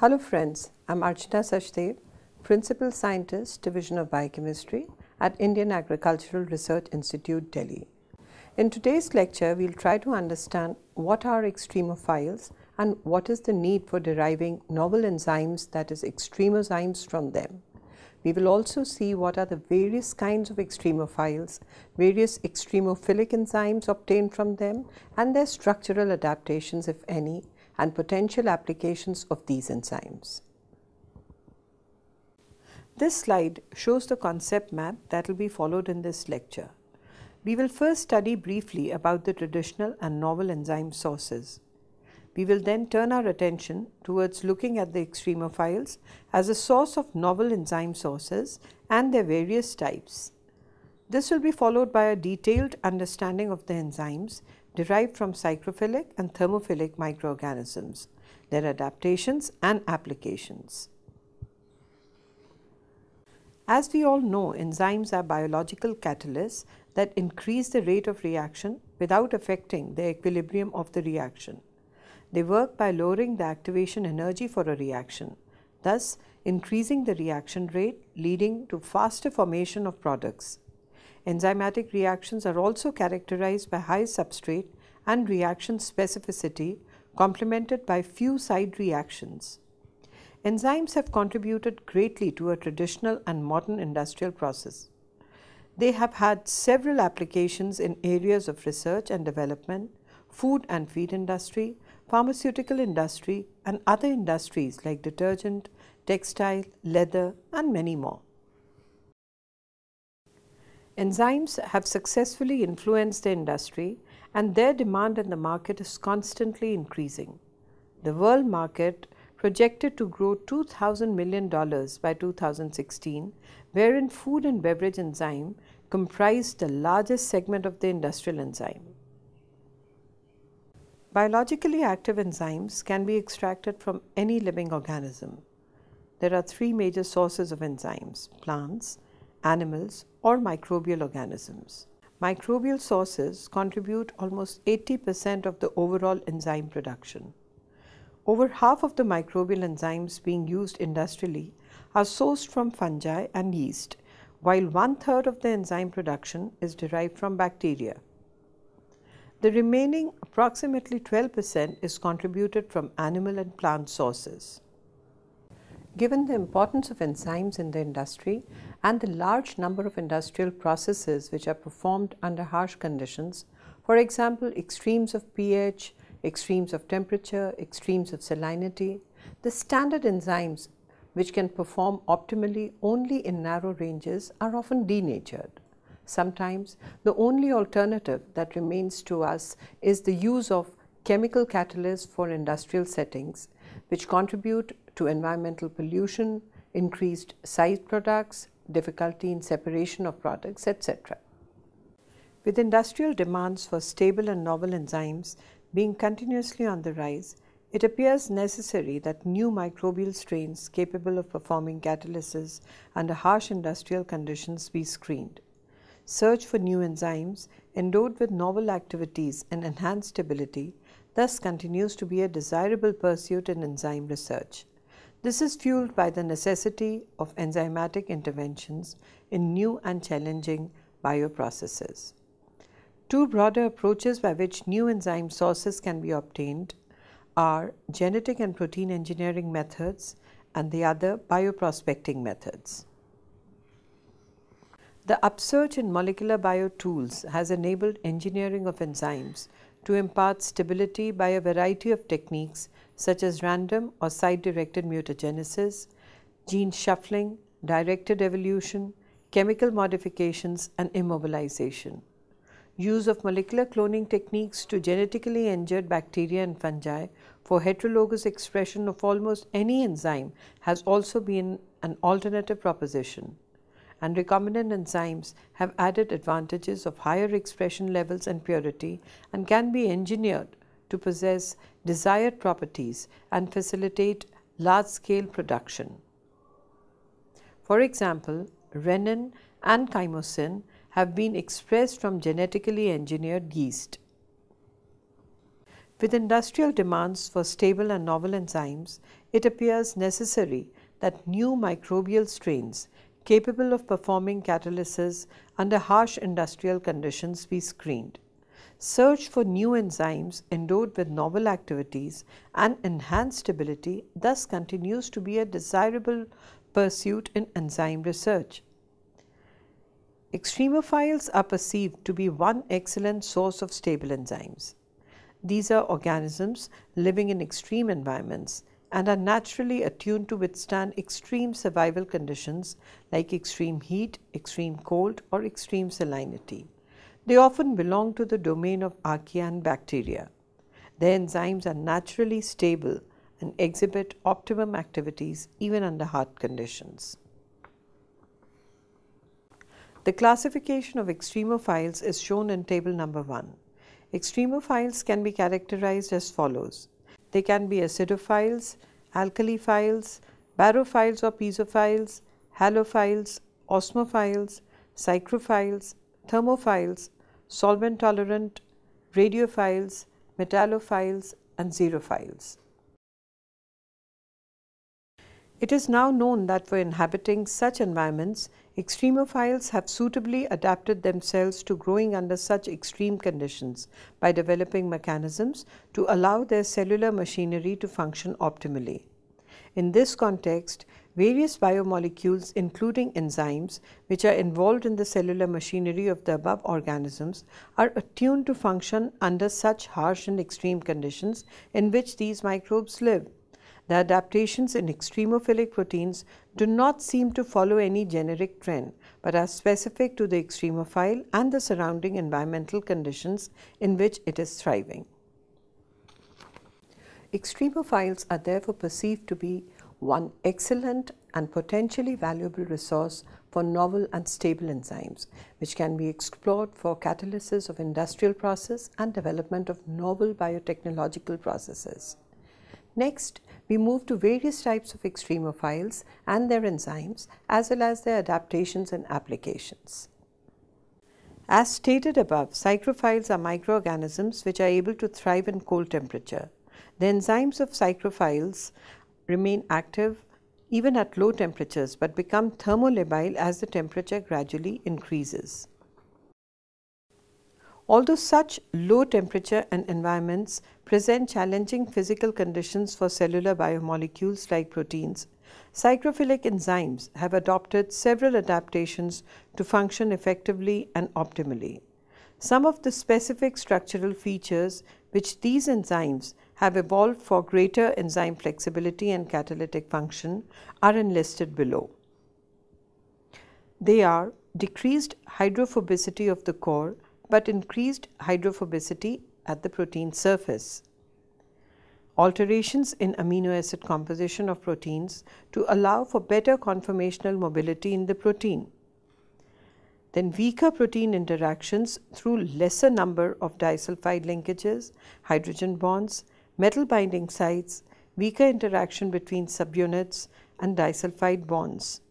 Hello friends, I'm Archana Sachdev, Principal Scientist, Division of Biochemistry at Indian Agricultural Research Institute, Delhi. In today's lecture, we'll try to understand what are extremophiles and what is the need for deriving novel enzymes, that is extremozymes, from them. We will also see what are the various kinds of extremophiles, various extremophilic enzymes obtained from them, and their structural adaptations, if any, and potential applications of these enzymes. This slide shows the concept map that will be followed in this lecture. We will first study briefly about the traditional and novel enzyme sources. We will then turn our attention towards looking at the extremophiles as a source of novel enzyme sources and their various types. This will be followed by a detailed understanding of the enzymes derived from psychrophilic and thermophilic microorganisms, their adaptations and applications. As we all know, enzymes are biological catalysts that increase the rate of reaction without affecting the equilibrium of the reaction. They work by lowering the activation energy for a reaction, thus increasing the reaction rate, leading to faster formation of products. Enzymatic reactions are also characterized by high substrate and reaction specificity, complemented by few side reactions. Enzymes have contributed greatly to a traditional and modern industrial process. They have had several applications in areas of research and development, food and feed industry, pharmaceutical industry, and other industries like detergent, textile, leather, and many more. Enzymes have successfully influenced the industry, and their demand in the market is constantly increasing. The world market projected to grow $2,000 million by 2016, wherein food and beverage enzyme comprised the largest segment of the industrial enzyme. Biologically active enzymes can be extracted from any living organism. There are three major sources of enzymes: plants, animals, or microbial organisms. Microbial sources contribute almost 80% of the overall enzyme production. Over half of the microbial enzymes being used industrially are sourced from fungi and yeast, while 1/3 of the enzyme production is derived from bacteria. The remaining approximately 12% is contributed from animal and plant sources. Given the importance of enzymes in the industry and the large number of industrial processes which are performed under harsh conditions, for example, extremes of pH, extremes of temperature, extremes of salinity, the standard enzymes which can perform optimally only in narrow ranges are often denatured. Sometimes the only alternative that remains to us is the use of chemical catalysts for industrial settings, which contribute to environmental pollution, increased side products, difficulty in separation of products, etc. With industrial demands for stable and novel enzymes being continuously on the rise, it appears necessary that new microbial strains capable of performing catalysis under harsh industrial conditions be screened. Search for new enzymes endowed with novel activities and enhanced stability thus continues to be a desirable pursuit in enzyme research. This is fueled by the necessity of enzymatic interventions in new and challenging bioprocesses. Two broader approaches by which new enzyme sources can be obtained are genetic and protein engineering methods and the other bioprospecting methods. The upsurge in molecular biotools has enabled engineering of enzymes to impart stability by a variety of techniques such as random or site-directed mutagenesis, gene shuffling, directed evolution, chemical modifications, and immobilization. Use of molecular cloning techniques to genetically engineer bacteria and fungi for heterologous expression of almost any enzyme has also been an alternative proposition. And recombinant enzymes have added advantages of higher expression levels and purity and can be engineered to possess desired properties and facilitate large-scale production. For example, rennin and chymosin have been expressed from genetically engineered yeast. With industrial demands for stable and novel enzymes, it appears necessary that new microbial strains capable of performing catalysis under harsh industrial conditions be screened. Search for new enzymes endowed with novel activities and enhanced stability thus continues to be a desirable pursuit in enzyme research. Extremophiles are perceived to be one excellent source of stable enzymes. These are organisms living in extreme environments and are naturally attuned to withstand extreme survival conditions like extreme heat, extreme cold, or extreme salinity. They often belong to the domain of archaea and bacteria. Their enzymes are naturally stable and exhibit optimum activities even under hard conditions. The classification of extremophiles is shown in table number 1. Extremophiles can be characterized as follows. They can be acidophiles, alkaliphiles, barophiles or piezophiles, halophiles, osmophiles, psychrophiles, thermophiles, solvent tolerant, radiophiles, metallophiles, and xerophiles. It is now known that for inhabiting such environments, extremophiles have suitably adapted themselves to growing under such extreme conditions by developing mechanisms to allow their cellular machinery to function optimally. In this context, various biomolecules including enzymes which are involved in the cellular machinery of the above organisms are attuned to function under such harsh and extreme conditions in which these microbes live. The adaptations in extremophilic proteins do not seem to follow any generic trend, but are specific to the extremophile and the surrounding environmental conditions in which it is thriving. Extremophiles are therefore perceived to be one excellent and potentially valuable resource for novel and stable enzymes, which can be explored for catalysis of industrial process and development of novel biotechnological processes. Next, we move to various types of extremophiles and their enzymes as well as their adaptations and applications. As stated above, psychrophiles are microorganisms which are able to thrive in cold temperature. The enzymes of psychrophiles remain active even at low temperatures but become thermolabile as the temperature gradually increases. Although such low temperature environments present challenging physical conditions for cellular biomolecules like proteins, psychrophilic enzymes have adopted several adaptations to function effectively and optimally. Some of the specific structural features which these enzymes have evolved for greater enzyme flexibility and catalytic function are enlisted below. They are decreased hydrophobicity of the core but increased hydrophobicity at the protein surface. Alterations in amino acid composition of proteins to allow for better conformational mobility in the protein. Then weaker protein interactions through lesser number of disulfide linkages, hydrogen bonds, metal binding sites, weaker interaction between subunits and disulfide bonds.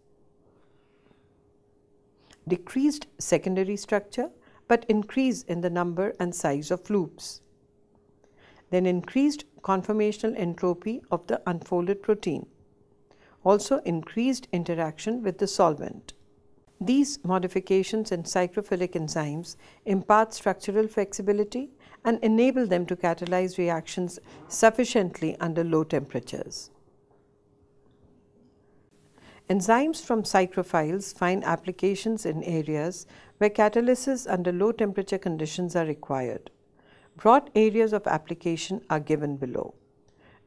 Decreased secondary structure but increase in the number and size of loops. Then increased conformational entropy of the unfolded protein. Also increased interaction with the solvent. These modifications in psychrophilic enzymes impart structural flexibility and enable them to catalyze reactions sufficiently under low temperatures. Enzymes from psychrophiles find applications in areas where catalysis under low temperature conditions are required. Broad areas of application are given below: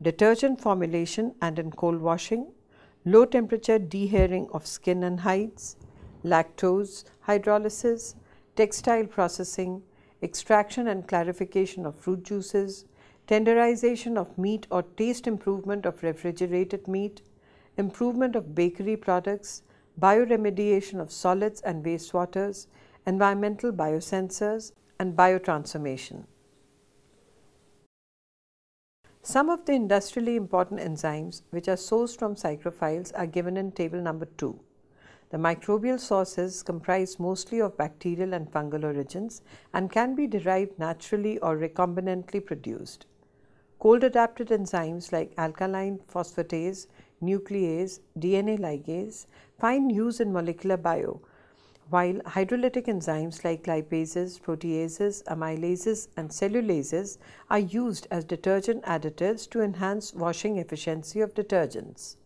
detergent formulation and in cold washing, low temperature dehairing of skin and hides, lactose hydrolysis, textile processing, extraction and clarification of fruit juices, tenderization of meat or taste improvement of refrigerated meat, improvement of bakery products, bioremediation of solids and wastewaters, environmental biosensors, and biotransformation. Some of the industrially important enzymes which are sourced from psychrophiles are given in table number 2. The microbial sources comprise mostly of bacterial and fungal origins and can be derived naturally or recombinantly produced. Cold-adapted enzymes like alkaline phosphatase, nuclease, DNA ligase find use in molecular bio, while hydrolytic enzymes like lipases, proteases, amylases, and cellulases are used as detergent additives to enhance washing efficiency of detergents.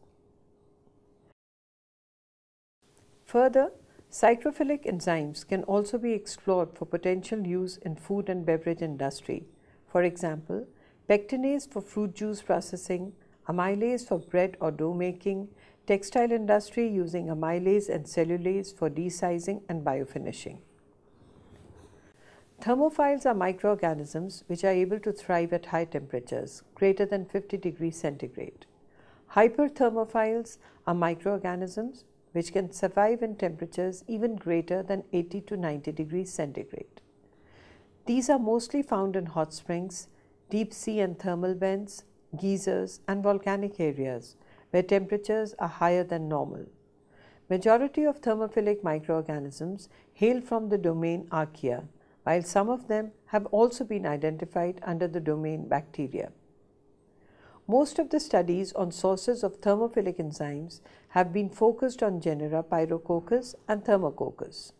Further, psychrophilic enzymes can also be explored for potential use in food and beverage industry. For example, pectinase for fruit juice processing, amylase for bread or dough making, textile industry using amylase and cellulase for desizing and biofinishing. Thermophiles are microorganisms which are able to thrive at high temperatures, greater than 50 degrees centigrade. Hyperthermophiles are microorganisms which can survive in temperatures even greater than 80 to 90 degrees centigrade. These are mostly found in hot springs, deep sea and thermal vents, geysers, and volcanic areas where temperatures are higher than normal. Majority of thermophilic microorganisms hail from the domain archaea, while some of them have also been identified under the domain bacteria. Most of the studies on sources of thermophilic enzymes have been focused on genera Pyrococcus and Thermococcus.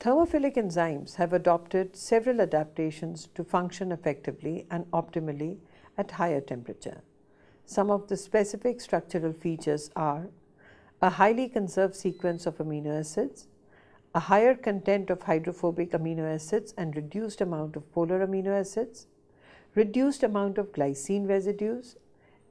Thermophilic enzymes have adopted several adaptations to function effectively and optimally at higher temperature. Some of the specific structural features are a highly conserved sequence of amino acids, a higher content of hydrophobic amino acids and reduced amount of polar amino acids, reduced amount of glycine residues,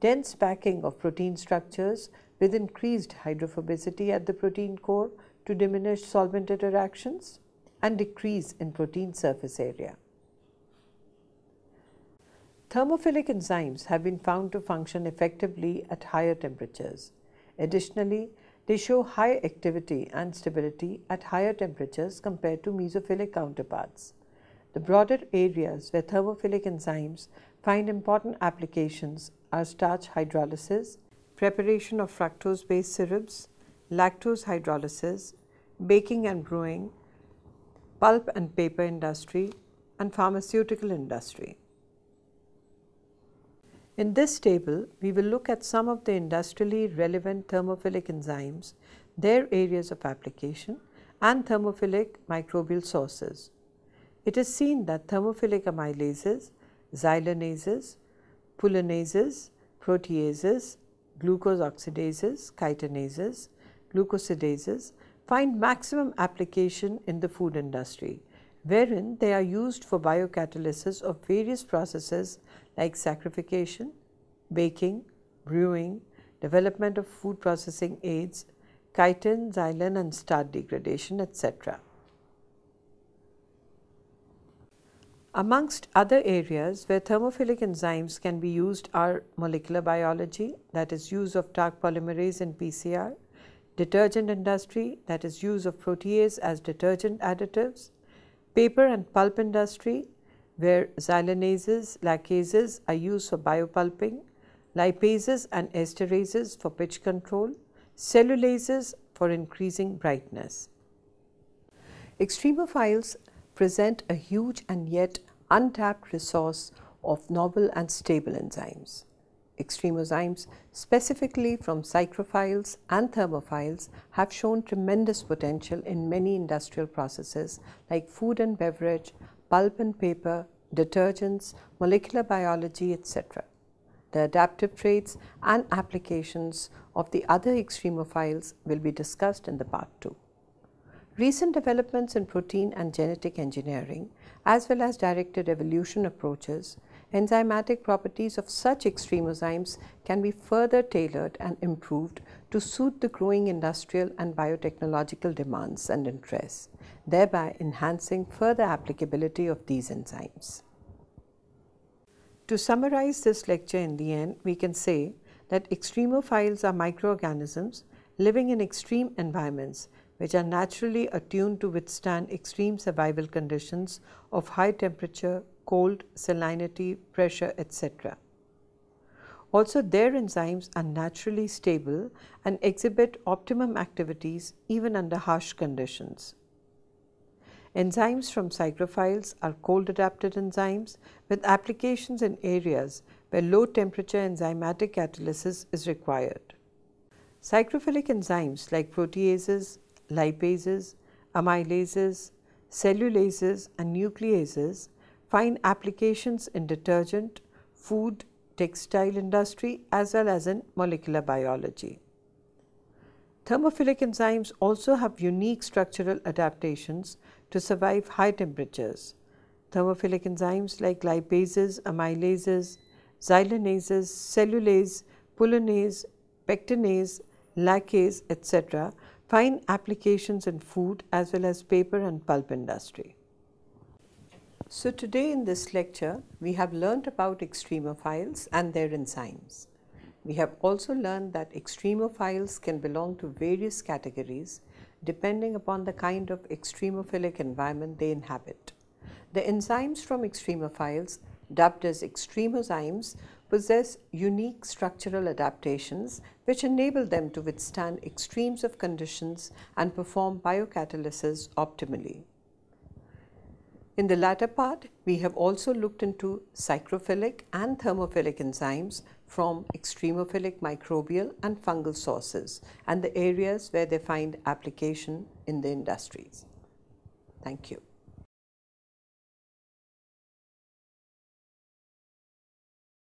dense packing of protein structures with increased hydrophobicity at the protein core to diminish solvent interactions, and decrease in protein surface area. Thermophilic enzymes have been found to function effectively at higher temperatures. Additionally, they show high activity and stability at higher temperatures compared to mesophilic counterparts. The broader areas where thermophilic enzymes find important applications are starch hydrolysis, preparation of fructose-based syrups, lactose hydrolysis, baking and brewing, pulp and paper industry, and pharmaceutical industry. In this table, we will look at some of the industrially relevant thermophilic enzymes, their areas of application, and thermophilic microbial sources. It is seen that thermophilic amylases, xylanases, pulinases, proteases, glucose oxidases, chitinases, glucosidases find maximum application in the food industry, wherein they are used for biocatalysis of various processes like saccharification, baking, brewing, development of food processing aids, chitin, xylin, and starch degradation, etc. Amongst other areas where thermophilic enzymes can be used are molecular biology, that is use of Taq polymerase in PCR, detergent industry, that is use of protease as detergent additives, paper and pulp industry, where xylanases, lacases are used for biopulping, lipases and esterases for pitch control, cellulases for increasing brightness. Extremophiles present a huge and yet untapped resource of novel and stable enzymes. Extremozymes, specifically from psychrophiles and thermophiles, have shown tremendous potential in many industrial processes like food and beverage, pulp and paper, detergents, molecular biology, etc. The adaptive traits and applications of the other extremophiles will be discussed in the part 2. Recent developments in protein and genetic engineering, as well as directed evolution approaches, enzymatic properties of such extremozymes can be further tailored and improved to suit the growing industrial and biotechnological demands and interests, thereby enhancing further applicability of these enzymes. To summarize this lecture in the end, we can say that extremophiles are microorganisms living in extreme environments which are naturally attuned to withstand extreme survival conditions of high temperature, cold, salinity, pressure, etc. Also, their enzymes are naturally stable and exhibit optimum activities even under harsh conditions. Enzymes from psychrophiles are cold-adapted enzymes with applications in areas where low-temperature enzymatic catalysis is required. Psychrophilic enzymes like proteases, lipases, amylases, cellulases, and nucleases find applications in detergent, food, textile industry as well as in molecular biology. Thermophilic enzymes also have unique structural adaptations to survive high temperatures. Thermophilic enzymes like lipases, amylases, xylanases, cellulase, pulinase, pectinase, lacase, etc. find applications in food as well as paper and pulp industry. So today in this lecture, we have learnt about extremophiles and their enzymes. We have also learned that extremophiles can belong to various categories depending upon the kind of extremophilic environment they inhabit. The enzymes from extremophiles, dubbed as extremozymes, possess unique structural adaptations which enable them to withstand extremes of conditions and perform biocatalysis optimally. In the latter part, we have also looked into psychrophilic and thermophilic enzymes from extremophilic microbial and fungal sources and the areas where they find application in the industries. Thank you.